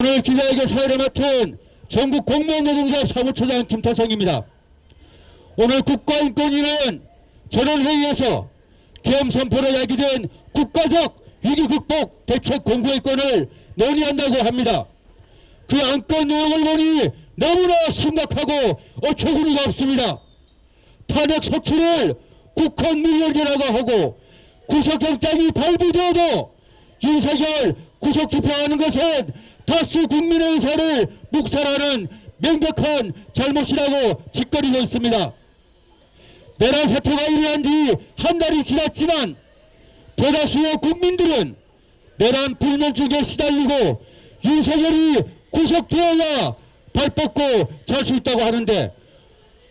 오늘 기자회견 사회를 맡은 전국 공무원노동조합 사무처장 김타성입니다. 오늘 국가인권위는 전원회의에서 계엄 선포로 야기된 국가적 위기 극복 대책 공고의권을 논의한다고 합니다. 그 안건 내용을 보니 너무나 심각하고 어처구니가 없습니다. 탄핵 소추를 국헌 무효제라고 하고 구속영장이 발부되어도 윤석열 구속 집행하는 것은 다수 국민의 의사를 묵살하는 명백한 잘못이라고 짓거리고 있습니다. 내란 사태가 일어난 지 한 달이 지났지만 대다수의 국민들은 내란 불면증에 시달리고 윤석열이 구속되어야 발 뻗고 잘 수 있다고 하는데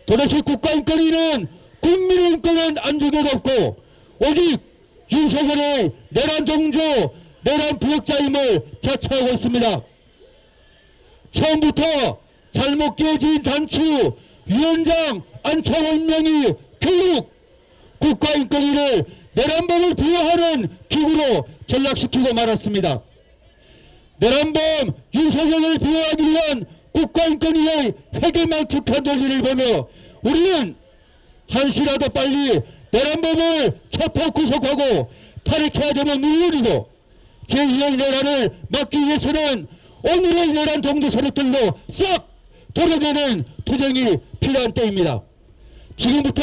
도대체 국가인권위는 국민의 인권은 안중에도 없고 오직 윤석열의 내란 동조, 내란 부역자임을 자처하고 있습니다. 처음부터 잘못 깨진 단추, 위원장 안창호 임명이 결국 국가인권위를 내란범을 비호하는 기구로 전락시키고 말았습니다. 내란범 윤석열을 비호하기 위한 국가인권위의 회계망측한 논리를 보며 우리는 한시라도 빨리 내란범을 체포 구속하고 탄핵해야 되는 물론이고 제2의 내란을 막기 위해서는 오늘의 내란 동조 세력들로 싹 도려내는 투쟁이 필요한 때입니다. 지금부터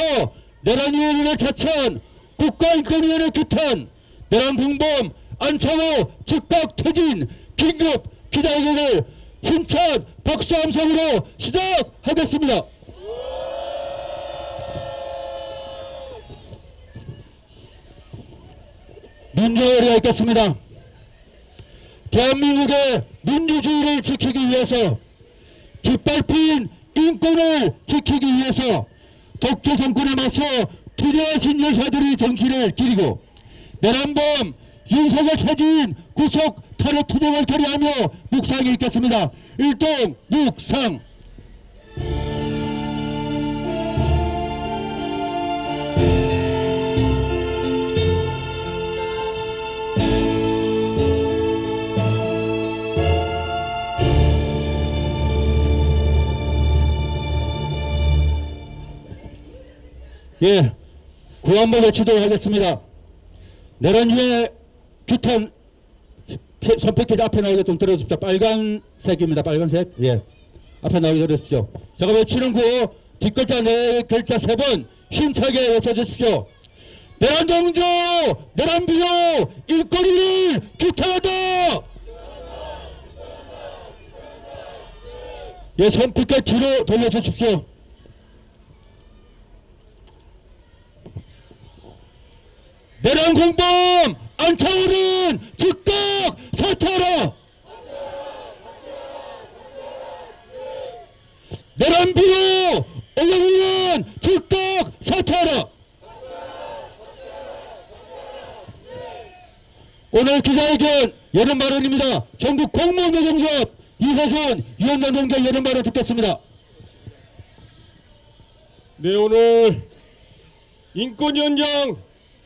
내란위원회를 자처한 국가인권위원회 규탄 내란 공범 안창호 즉각 퇴진 긴급 기자회견을 힘찬 박수 함성으로 시작하겠습니다. 민주화가 있겠습니다. 대한민국의 민주주의를 지키기 위해서 깃발핀 인권을 지키기 위해서 독재 정권에 맞서 투쟁하신 열사들의 정신을 기리고 내란범 윤석열 퇴진 구속 탄핵 투쟁을 결의하며 묵상이 있겠습니다. 일동 묵상. 예, 구한번 외치도록 하겠습니다. 내란위원회 규탄 선택해서 앞에 나오게 좀 들어주십시오. 빨간색입니다. 빨간색. 예, 앞에 나오게 들어주십시오. 제가 외치는 구호 뒷글자 네 글자 3번 힘차게 외쳐주십시오. 내란 동조, 내란 비호, 일거리를 규탄한다. 예, 선택해 뒤로 돌려주십시오. 내란 공범 안창호는 즉각 사퇴하라. 내란 비호 오영위원 즉각 사퇴하라. 오늘 기자회견 여름 발언입니다. 전국 공무원노동조합 이호선 위원장 동결 여름 발언 듣겠습니다. 네, 오늘 인권위원장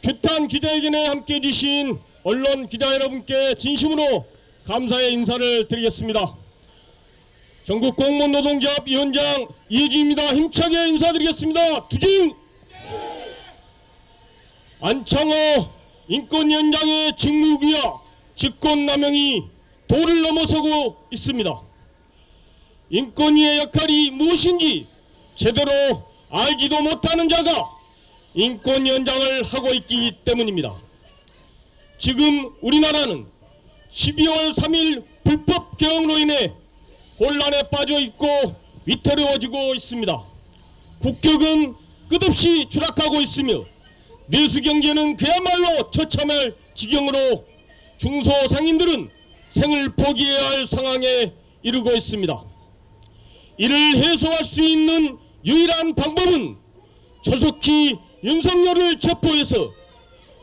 규탄 기자회견에 함께해 주신 언론 기자 여러분께 진심으로 감사의 인사를 드리겠습니다. 전국 공무원노동조합 위원장 이혜진입니다. 힘차게 인사드리겠습니다. 투쟁! 안창호 인권위원장의 직무유기와 직권남용이 도를 넘어서고 있습니다. 인권위의 역할이 무엇인지 제대로 알지도 못하는 자가 인권위원장을 하고 있기 때문입니다. 지금 우리나라는 12월 3일 불법 개혁으로 인해 혼란에 빠져 있고 위태로워지고 있습니다. 국격은 끝없이 추락하고 있으며 내수경제는 그야말로 처참할 지경으로 중소상인들은 생을 포기해야 할 상황에 이르고 있습니다. 이를 해소할 수 있는 유일한 방법은 조속히 윤석열을 체포해서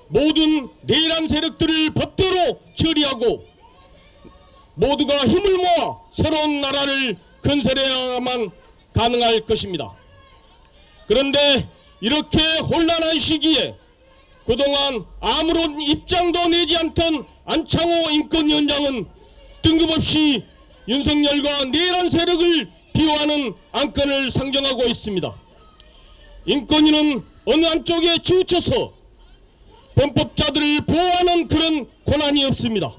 모든 내란 세력들을 법대로 처리하고 모두가 힘을 모아 새로운 나라를 건설해야만 가능할 것입니다. 그런데 이렇게 혼란한 시기에 그동안 아무런 입장도 내지 않던 안창호 인권위원장은 뜬금없이 윤석열과 내란 세력을 비호하는 안건을 상정하고 있습니다. 인권위는 어느 한쪽에 치우쳐서 범법자들을 보호하는 그런 권한이 없습니다.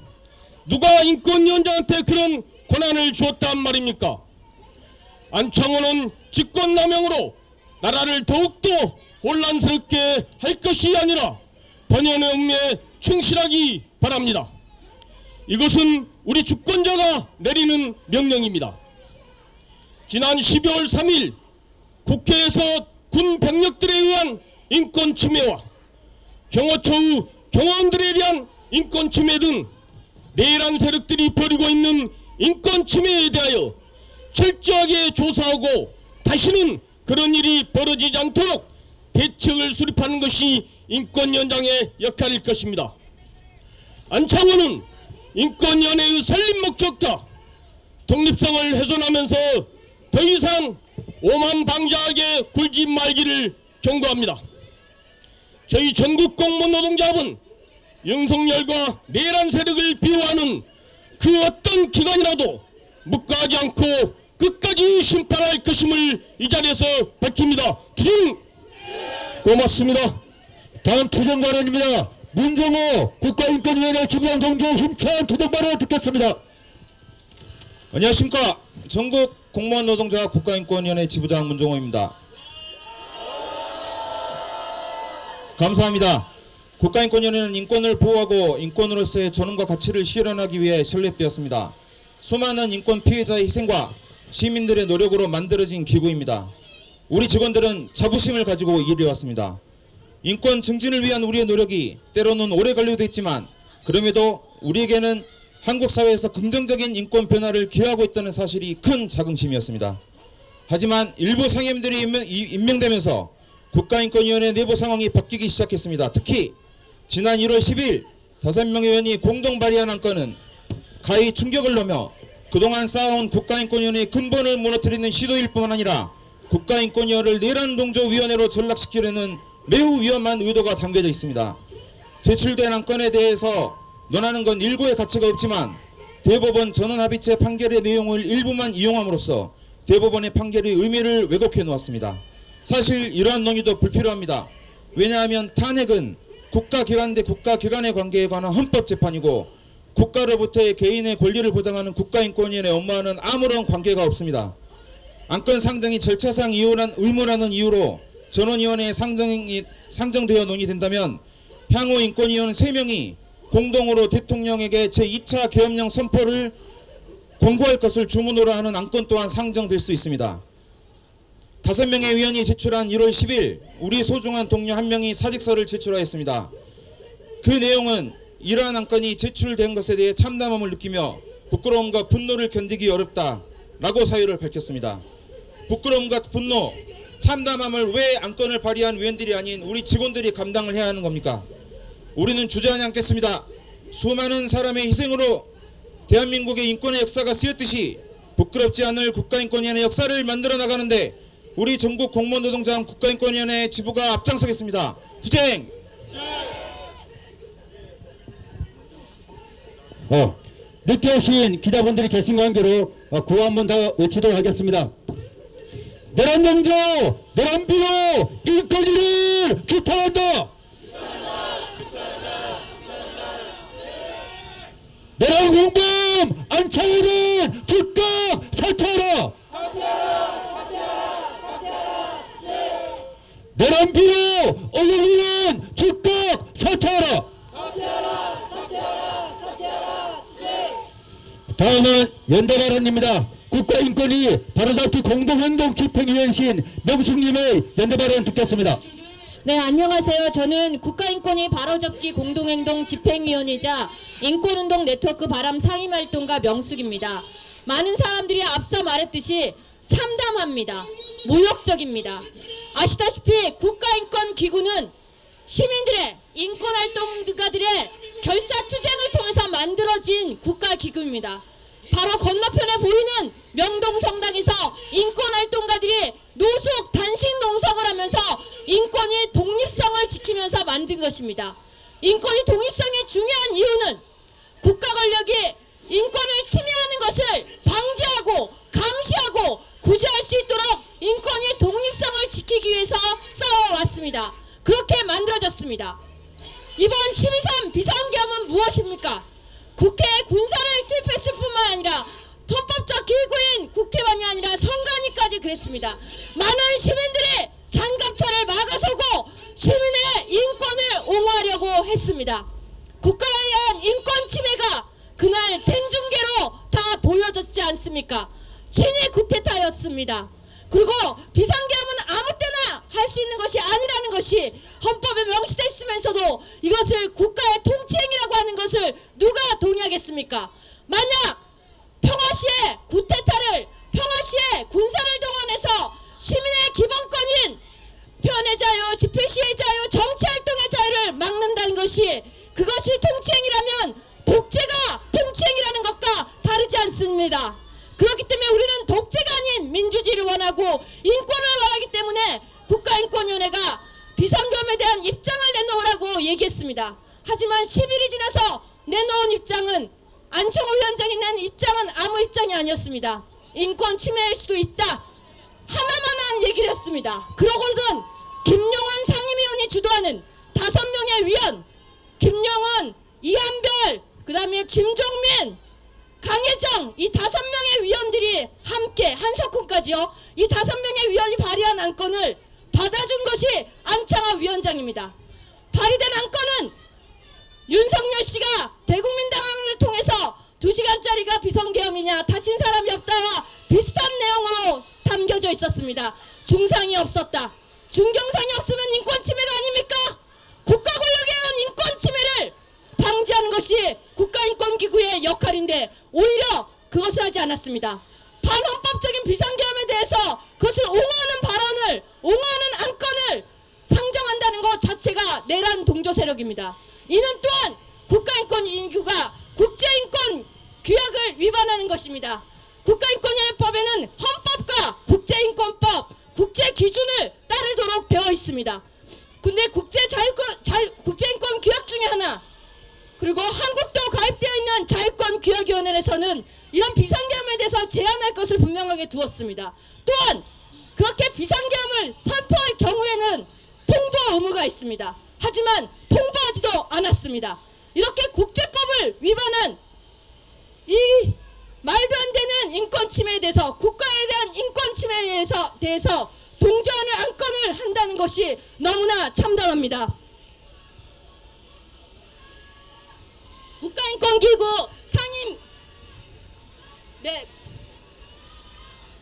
누가 인권위원장한테 그런 권한을 주었단 말입니까? 안창호는 직권남용으로 나라를 더욱더 혼란스럽게 할 것이 아니라 본연의 업무에 충실하기 바랍니다. 이것은 우리 주권자가 내리는 명령입니다. 지난 12월 3일 국회에서 군 병력들에 의한 인권 침해와 경호처의 경호원들에 대한 인권 침해 등 내란 세력들이 벌이고 있는 인권 침해에 대하여 철저하게 조사하고 다시는 그런 일이 벌어지지 않도록 대책을 수립하는 것이 인권위원장의 역할일 것입니다. 안창호는 인권위원회의 설립 목적자 독립성을 훼손하면서 더 이상 오만방자하게 굴지 말기를 경고합니다. 저희 전국 공무원 노동자합은 윤석열과 내란 세력을 비호하는 그 어떤 기관이라도 묵과하지 않고 끝까지 심판할 것임을 이 자리에서 밝힙니다. 투쟁! 고맙습니다. 다음 투쟁 발언입니다. 문정호 국가인권위원회 지부장 동조 힘찬 투쟁 발언 듣겠습니다. 안녕하십니까. 전국 공무원 노동자 국가인권위원회 지부장 문종호입니다. 감사합니다. 국가인권위원회는 인권을 보호하고 인권으로서의 존엄과 가치를 실현하기 위해 설립되었습니다. 수많은 인권 피해자의 희생과 시민들의 노력으로 만들어진 기구입니다. 우리 직원들은 자부심을 가지고 일해왔습니다. 인권 증진을 위한 우리의 노력이 때로는 오래 걸리기도 했지만 그럼에도 우리에게는 한국 사회에서 긍정적인 인권 변화를 기여하고 있다는 사실이 큰 자긍심이었습니다. 하지만 일부 상임들이 임명되면서 국가인권위원회 내부 상황이 바뀌기 시작했습니다. 특히 지난 1월 10일 5명의 의원이 공동 발의한 안건은 가히 충격을 넘어 그동안 쌓아온 국가인권위원회의 근본을 무너뜨리는 시도일 뿐만 아니라 국가인권위원회를 내란동조위원회로 전락시키려는 매우 위험한 의도가 담겨져 있습니다. 제출된 안건에 대해서 논하는 건 일고의 가치가 없지만 대법원 전원합의체 판결의 내용을 일부만 이용함으로써 대법원의 판결의 의미를 왜곡해 놓았습니다. 사실 이러한 논의도 불필요합니다. 왜냐하면 탄핵은 국가기관 대 국가기관의 관계에 관한 헌법재판이고 국가로부터의 개인의 권리를 보장하는 국가인권위원회 업무와는 아무런 관계가 없습니다. 안건 상정이 절차상 의무라는 이유로 전원위원회에 상정되어 논의된다면 향후 인권위원 3명이 공동으로 대통령에게 제2차 계엄령 선포를 권고할 것을 주문으로 하는 안건 또한 상정될 수 있습니다. 5명의 위원이 제출한 1월 10일 우리 소중한 동료 1명이 사직서를 제출하였습니다. 그 내용은 이러한 안건이 제출된 것에 대해 참담함을 느끼며 부끄러움과 분노를 견디기 어렵다라고 사유를 밝혔습니다. 부끄러움과 분노, 참담함을 왜 안건을 발의한 위원들이 아닌 우리 직원들이 감당을 해야 하는 겁니까? 우리는 주저하지 않겠습니다. 수많은 사람의 희생으로 대한민국의 인권의 역사가 쓰였듯이 부끄럽지 않을 국가인권위원회 역사를 만들어 나가는데 우리 전국 공무원 노동자 국가인권위원회 지부가 앞장서겠습니다. 투쟁! 늦게 오신 기자분들이 계신 관계로 구호 한 번 더 외치도록 하겠습니다. 내란 정조, 내란 비호, 인권위를 규탄한다. 내란 공범 안창호를 즉각 사퇴하라. 내란 비호 언론위원 즉각 사퇴하라. 다음은 연대 발언입니다. 국가인권위 바로잡기 공동행동 집행위원신 명숙님의 연대 발언 듣겠습니다. 네, 안녕하세요. 저는 국가인권위 바로잡기 공동행동 집행위원이자 인권운동 네트워크 바람 상임활동가 명숙입니다. 많은 사람들이 앞서 말했듯이 참담합니다. 모욕적입니다. 아시다시피 국가인권기구는 시민들의 인권활동가들의 결사투쟁을 통해서 만들어진 국가기구입니다. 바로 건너편에 보이는 명동성당에서 인권활동가들이 노숙 단식 농성을 하면서 인권이 독립성을 지키면서 만든 것입니다. 인권이 독립성이 중요한 이유는 국가 권력이 인권을 침해하는 것을 보여줬습니다. 이번 12.3 비상계엄은 무엇입니까? 국회에 군사를 투입했을 뿐만 아니라 헌법적 기구인 국회만이 아니라 선관위까지 그랬습니다. 많은 시민들의 장갑차를 막아서고 시민의 인권을 옹호하려고 했습니다. 국가에 대한 인권 침해가 그날 생중계로 다 보여졌지 않습니까? 친위 쿠데타였습니다. 그리고 비상계엄은 아무 때나 할 수 있는 것이 아니라는 것이 헌법에 명시되어 있으면서도 이것을 국가의 통치행위라고 하는 것을 누가 동의하겠습니까? 만약 평화시에 평화시에 군사를 동원해서 시민의 기본권인 표현의 자유, 집회 시의 자유, 정치활동의 자유를 막는다는 것이 그것이 통치행위라면 독재가 통치행위라는 것과 다르지 않습니다. 그렇기 때문에 우리는 독재가 아닌 민주주의를 원하고 인권을 원하기 때문에 국가인권위원회가 비상계엄에 대한 입장을 내놓으라고 얘기했습니다. 하지만 10일이 지나서 내놓은 입장은 안청호 위원장이 낸 입장은 아무 입장이 아니었습니다. 인권 침해일 수도 있다. 하나만한 얘기를 했습니다. 그러고는 김용환 상임위원이 주도하는 5명의 위원, 김용원, 이한별, 그 다음에 김종민, 강혜정, 이 5명의 위원들이 함께 한석훈까지요. 이 5명의 위원이 발의한 안건을 받아준 것이 안창호 위원장입니다. 발의된 안건은 윤석열 씨가 대국민당을 통해서 2시간짜리가 비상계엄이냐 다친 사람이 없다와 비슷한 내용으로 담겨져 있었습니다. 중상이 없었다. 중경상이 없으면 인권 침해가 아닙니까? 국가 권력에 의한 인권 침해를 방지하는 것이 국가인권기구의 역할인데 오히려 그것을 하지 않았습니다. 반헌법적인 비상계엄에 대해서 그것을 옹호하는 안건을 상정한다는 것 자체가 내란 동조 세력입니다. 이는 또한 국가인권기구가 국제인권 규약을 위반하는 것입니다. 국가인권위원회법에는 헌법과 국제인권법, 국제기준을 따르도록 되어 있습니다. 근데 국제인권 규약 중에 하나, 그리고 한국도 가입되어 있는 자유권규약위원회에서는 이런 비상계엄에 대해서 제한할 것을 분명하게 두었습니다. 또한 그렇게 비상계엄을 선포할 경우에는 통보 의무가 있습니다. 하지만 통보하지도 않았습니다. 이렇게 국제법을 위반한 이 말도 안 되는 인권 침해에 대해서 국가에 대한 인권 침해에 대해서 동조하는 안건을 한다는 것이 너무나 참담합니다. 국가인권기구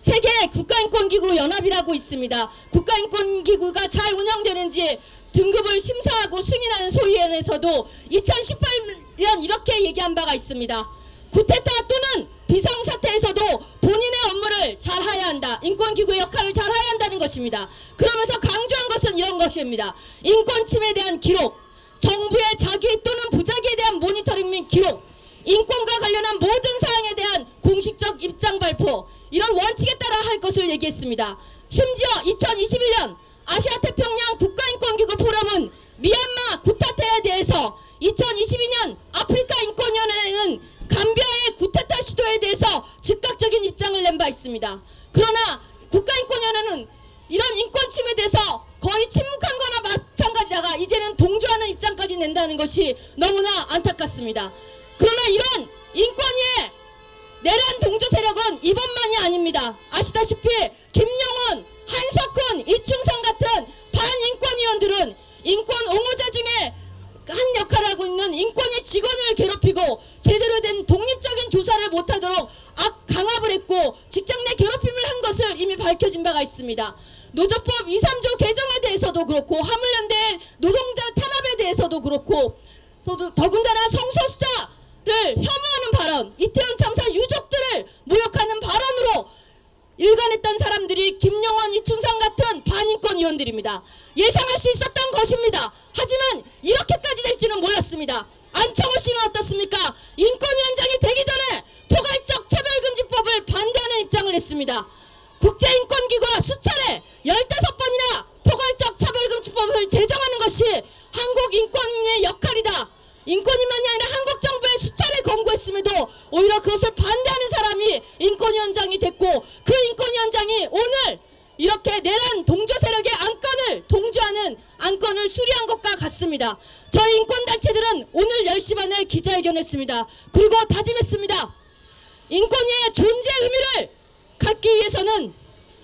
세계 국가인권기구 연합이라고 있습니다. 국가인권기구가 잘 운영되는지 등급을 심사하고 승인하는 소위원회에서도 2018년 이렇게 얘기한 바가 있습니다. 쿠데타 또는 비상사태에서도 본인의 업무를 잘 해야 한다. 인권기구의 역할을 잘 해야 한다는 것입니다. 그러면서 강조한 것은 이런 것입니다. 인권 침해에 대한 기록, 정부의 자기 또는 부자기에 대한 모니터링 및 기록, 인권과 관련한 모든 사항에 대한 공식적 입장 발표, 이런 원칙에 따라 할 것을 얘기했습니다. 심지어 2021년 아시아태평양 국가인권기구 포럼은 미얀마 쿠데타에 대해서 2022년 아프리카 인권위원회는 감비아의 쿠데타 시도에 대해서 즉각적인 입장을 낸 바 있습니다. 그러나 국가인권위원회는 이런 인권 침해에 대해서 거의 침묵한 거나 마찬가지다가 이제는 동조하는 입장까지 낸다는 것이 너무나 안타깝습니다. 그러나 이런 인권위의 내란 동조 세력은 이번만이 아닙니다. 아시다시피 김용원, 한석훈, 이충성 같은 반인권위원들은 인권 옹호자 중에 한 역할을 하고 있는 인권위 직원을 괴롭히고 제대로 된 독립적인 조사를 못하도록 강압을 했고 직장 내 괴롭힘을 한 것을 이미 밝혀진 바가 있습니다. 노조법 2, 3조 개정에 대해서도 그렇고 화물연대 노동자 탄압에 대해서도 그렇고 더군다나 성소수자를 혐오하는 발언, 이태원 참사 유족들을 모욕하는 발언으로 일관했던 사람들이 김용원, 이충상 같은 반인권위원들입니다. 예상할 수 있었던 것입니다. 하지만 이렇게까지 될 줄은 몰랐습니다. 안창호 씨는 어떻습니까? 인권위원장이 되기 전에 포괄적 차별금지법을 반대하는 입장을 냈습니다. 국제인권기구가 수차례 15번이나 포괄적 차별금지법을 제정하는 것이 한국 인권위의 역할이다. 인권위만이 아니라 한국 정부에 수차례 권고했음에도 오히려 그것을 반대하는 사람이 인권위원장이 됐고 그 인권위원장이 오늘 이렇게 내란 동조 세력의 안건을 동조하는 안건을 수리한 것과 같습니다. 결심했습니다. 그리고 다짐했습니다. 인권위의 존재 의미를 갖기 위해서는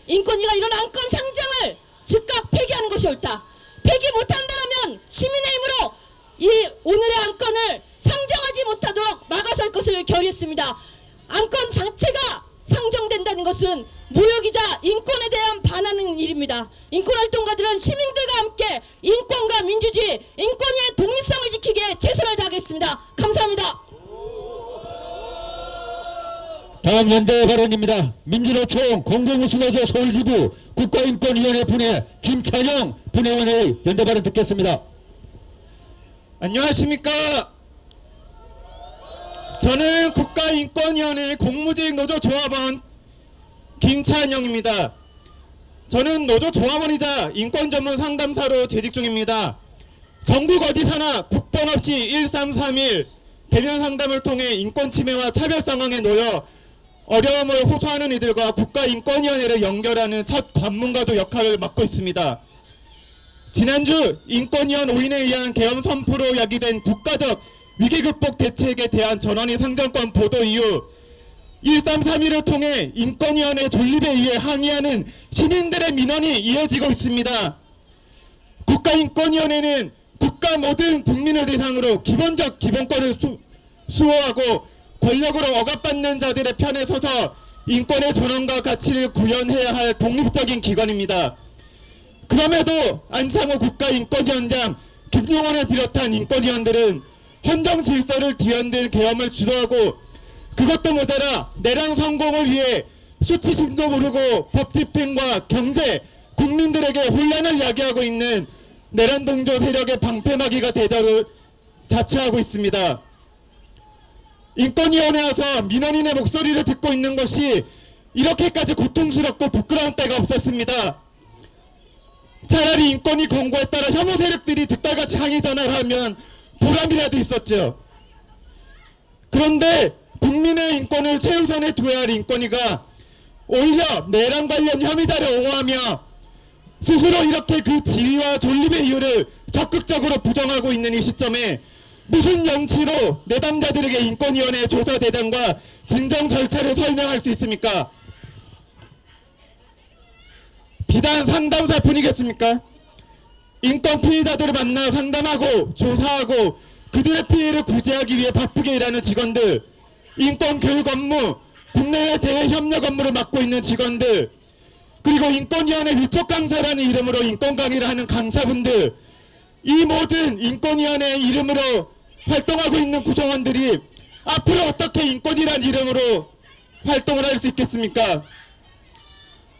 인권위가 이런 안건 상정을 즉각 폐기하는 것이 옳다. 폐기 못한다면 시민의 힘으로 이 오늘의 안건을 상정하지 못하도록 막아설 것을 결의했습니다. 안건 자체가 상정된다는 것은 무효이자 인권에 대한 반하는 일입니다. 인권활동가들은 시민들과 함께 인권과 민주주의, 인권위의 독립성을 지키기에 최선을 다하겠습니다. 감사합니다. 다음 연대 발언입니다. 민주노총 공공우수노조 서울지부 국가인권위원회 분회 김찬영 분회원의 연대 발언 듣겠습니다. 안녕하십니까. 저는 국가인권위원회 공무직 노조 조합원 김찬영입니다. 저는 노조 조합원이자 인권 전문 상담사로 재직 중입니다. 전국 어디서나 국번 없이 1331 대면 상담을 통해 인권 침해와 차별 상황에 놓여 어려움을 호소하는 이들과 국가인권위원회를 연결하는 첫 관문가도 역할을 맡고 있습니다. 지난주 인권위원 5인에 의한 계엄 선포로 야기된 국가적 위기극복 대책에 대한 전원위 상정권 보도 이후 1331을 통해 인권위원회 존립에 의해 항의하는 시민들의 민원이 이어지고 있습니다. 국가인권위원회는 국가 모든 국민을 대상으로 기본적 기본권을 수호하고 권력으로 억압받는 자들의 편에 서서 인권의 존엄과 가치를 구현해야 할 독립적인 기관입니다. 그럼에도 안창호 국가인권위원장, 김용원을 비롯한 인권위원들은 헌정 질서를 뒤흔든 계엄을 주도하고 그것도 모자라 내란 성공을 위해 수치심도 모르고 법 집행과 경제, 국민들에게 혼란을 야기하고 있는 내란 동조 세력의 방패막이가 대저를 자처하고 있습니다. 인권위원회 와서 민원인의 목소리를 듣고 있는 것이 이렇게까지 고통스럽고 부끄러운 때가 없었습니다. 차라리 인권위 권고에 따라 혐오 세력들이 득달같이 항의 전화를 하면 보람이라도 있었죠. 그런데 국민의 인권을 최우선에 두어야 할 인권위가 오히려 내란 관련 혐의자를 옹호하며 스스로 이렇게 그 지위와 존립의 이유를 적극적으로 부정하고 있는 이 시점에 무슨 염치로 내담자들에게 인권위원회 조사대장과 진정 절차를 설명할 수 있습니까? 비단 상담사뿐이겠습니까? 인권 피해자들을 만나 상담하고 조사하고 그들의 피해를 구제하기 위해 바쁘게 일하는 직원들, 인권 교육 업무, 국내외 대외 협력 업무를 맡고 있는 직원들, 그리고 인권위원회 위촉 강사라는 이름으로 인권 강의를 하는 강사분들, 이 모든 인권위원회 이름으로 활동하고 있는 구성원들이 앞으로 어떻게 인권이란 이름으로 활동을 할 수 있겠습니까?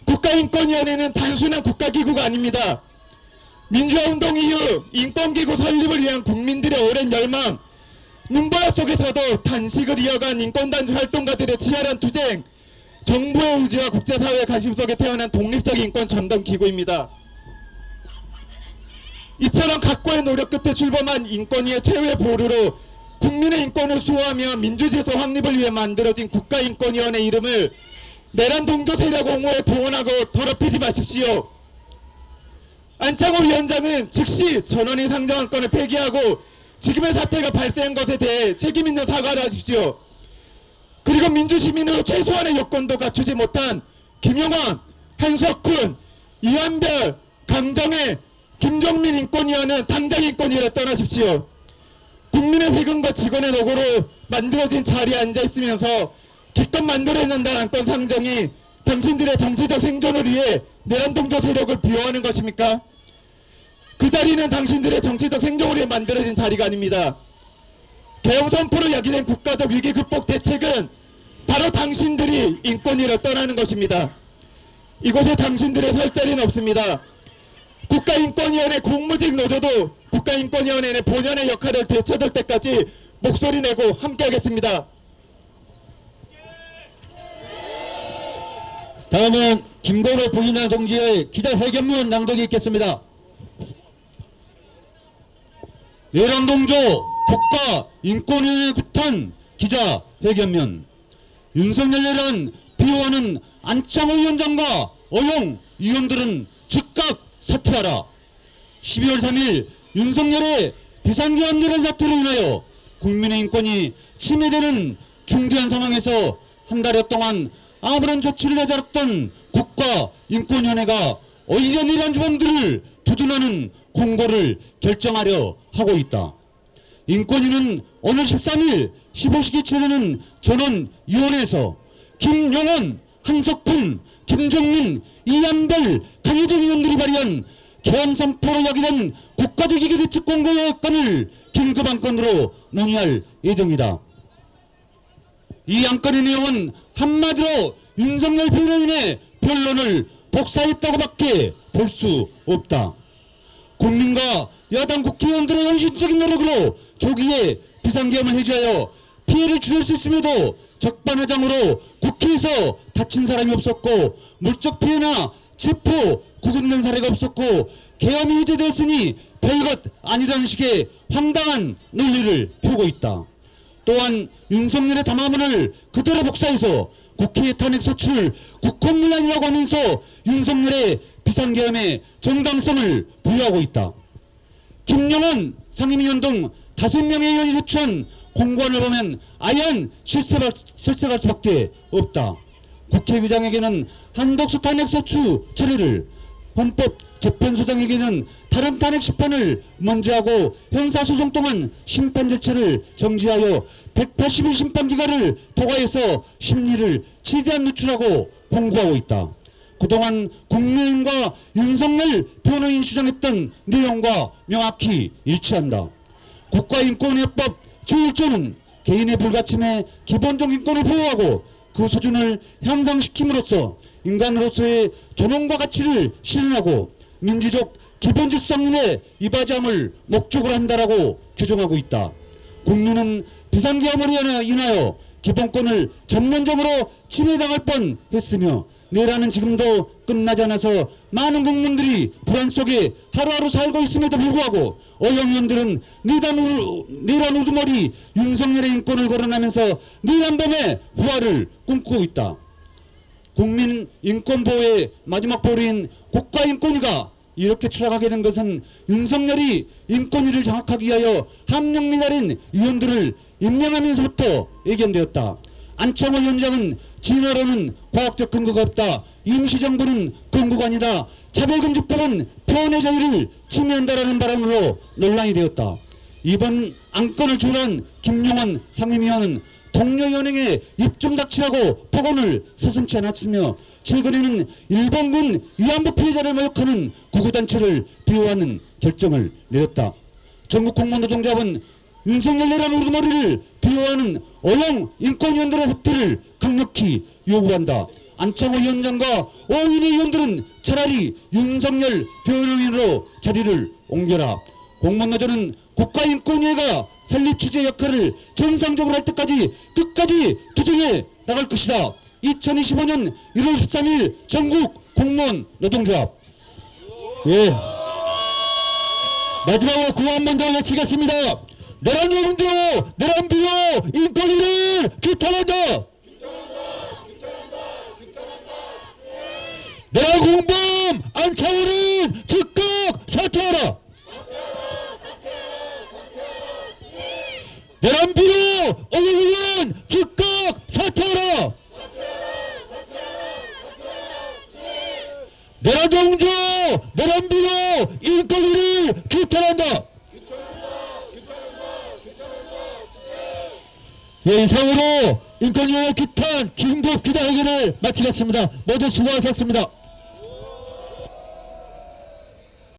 국가인권위원회는 단순한 국가기구가 아닙니다. 민주화운동 이후 인권기구 설립을 위한 국민들의 오랜 열망, 눈보라 속에서도 단식을 이어간 인권단체 활동가들의 치열한 투쟁, 정부의 의지와 국제사회의 관심 속에 태어난 독립적인 인권 전담기구입니다. 이처럼 각고의 노력 끝에 출범한 인권위의 최후의 보루로 국민의 인권을 수호하며 민주질서 확립을 위해 만들어진 국가인권위원회 이름을 내란 동조 세력 옹호에 동원하고 더럽히지 마십시오. 안창호 위원장은 즉시 전원위 상정안건을 폐기하고 지금의 사태가 발생한 것에 대해 책임있는 사과를 하십시오. 그리고 민주시민으로 최소한의 여건도 갖추지 못한 김용원, 한석훈, 이한별, 강정혜, 김종민 인권위원은 당장 인권위를 떠나십시오. 국민의 세금과 직원의 노고로 만들어진 자리에 앉아있으면서 기껏 만들어낸다는 안건 상정이 당신들의 정치적 생존을 위해 내란 동조 세력을 비호하는 것입니까? 그 자리는 당신들의 정치적 생존을 위해 만들어진 자리가 아닙니다. 계엄 선포로 야기된 국가적 위기 극복 대책은 바로 당신들이 인권위를 떠나는 것입니다. 이곳에 당신들의 설 자리는 없습니다. 국가인권위원회 공무직 노조도 국가인권위원회의 본연의 역할을 되찾을 때까지 목소리 내고 함께하겠습니다. 다음은 김건호 부인환 동지의 기자회견문 낭독이 있겠습니다. 내란동조 국가인권위원회 구탄 기자회견문. 윤석열이란 비호하는 안창호 위원장과 어용 위원들은 즉각 사퇴하라. 12월 3일 윤석열의 비상계엄 내란 사태로 인하여 국민의 인권이 침해되는 중대한 상황에서 한 달여 동안 아무런 조치를 하지 않았던 국가인권위원회가 오히려 이러한 주범들을 두둔하는 공고를 결정하려 하고 있다. 인권위는 오늘 13일 15시기 치르는 전원위원회에서 김용원, 한석훈, 김정민, 이한별, 강혜정 의원들이 발의한 개헌 선포로 야기된 국가적 이기대책 공고안건을 긴급 안건으로 논의할 예정이다. 이 안건의 내용은 한마디로 윤석열 변호인의 변론을 복사했다고밖에 볼 수 없다. 국민과 야당 국회의원들의 현실적인 노력으로 조기에 비상계엄을 해제하여 피해를 줄일 수 있음에도 적반하장으로 국회에서 다친 사람이 없었고 물적 피해나 체포, 구금된 사례가 없었고 계엄이 해제되었으니 별것 아니라는 식의 황당한 논리를 펴고 있다. 또한 윤석열의 담화문을 그대로 복사해서 국회 탄핵 소출 국헌문란이라고 하면서 윤석열의 비상계엄의 정당성을 부여하고 있다. 김용원 상임위원 등 5명의 의원이 제출한 공고안을 보면 아연 실색할 수밖에 없다. 국회의장에게는 한덕수 탄핵 소추 처리를, 헌법재판소장에게는 다른 탄핵 심판을 먼저 하고 형사소송 동안 심판 절차를 정지하여 180일 심판 기간을 도과해서 심리를 최대한 늦추라고 공고하고 있다. 그동안 국민과 윤석열 변호인 주장했던 내용과 명확히 일치한다. 국가인권위법 제1조는 개인의 불가침에 기본적 인권을 보호하고 그 수준을 향상시킴으로써 인간으로서의 존엄과 가치를 실현하고 민주적 기본질서에 이바지함을 목적으로 한다라고 규정하고 있다. 국민은 비상계엄을 인하여 기본권을 전면적으로 침해당할 뻔했으며 내라는 지금도 끝나지 않아서 많은 국민들이 불안 속에 하루하루 살고 있음에도 불구하고 어영위원들은 내란 우두머리 윤석열의 인권을 거론하면서 내란 범의 부활을 꿈꾸고 있다. 국민 인권보호의 마지막 보루인 국가인권위가 이렇게 추락하게 된 것은 윤석열이 인권위를 장악하기 위하여 함량 미달인 위원들을 임명하면서부터 예견되었다. 안창호 위원장은 진화로는 과학적 근거가 없다. 임시정부는 근거가 아니다. 차별금지법은 표현의 자유를 침해한다라는 발언으로 논란이 되었다. 이번 안건을 주도한 김용원 상임위원은 동료 연행에 입 좀 닥치라고 폭언을 서슴지 않았으며 최근에는 일본군 위안부 피해자를 모욕하는 구구단체를 비호하는 결정을 내렸다. 전국 공무노동조합은 윤석열 내란 우두머리를 비호하는 어용 인권위원들의 사퇴를 강력히 요구한다. 안창호 위원장과 오인희 의원들은 차라리 윤석열 변호인으로 자리를 옮겨라. 공무노조는 국가인권위회가 설립 취재 역할을 정상적으로 할 때까지 끝까지 투쟁해 나갈 것이다. 2025년 1월 13일 전국 공무원 노동조합. 예. 마지막으로 구호 한 번 더 외치겠습니다. 내란 여군들로 내란 비호 인권위를 규탄한다. 내란 공범 안창호는 즉각 사퇴하라. 내란 비호 어영위원 즉각 사퇴하라. 내란 동조 내란 비호 인권위를 규탄한다. 예, 이상으로 인권위원회 규탄 긴급 기자회견을 마치겠습니다. 모두 수고하셨습니다.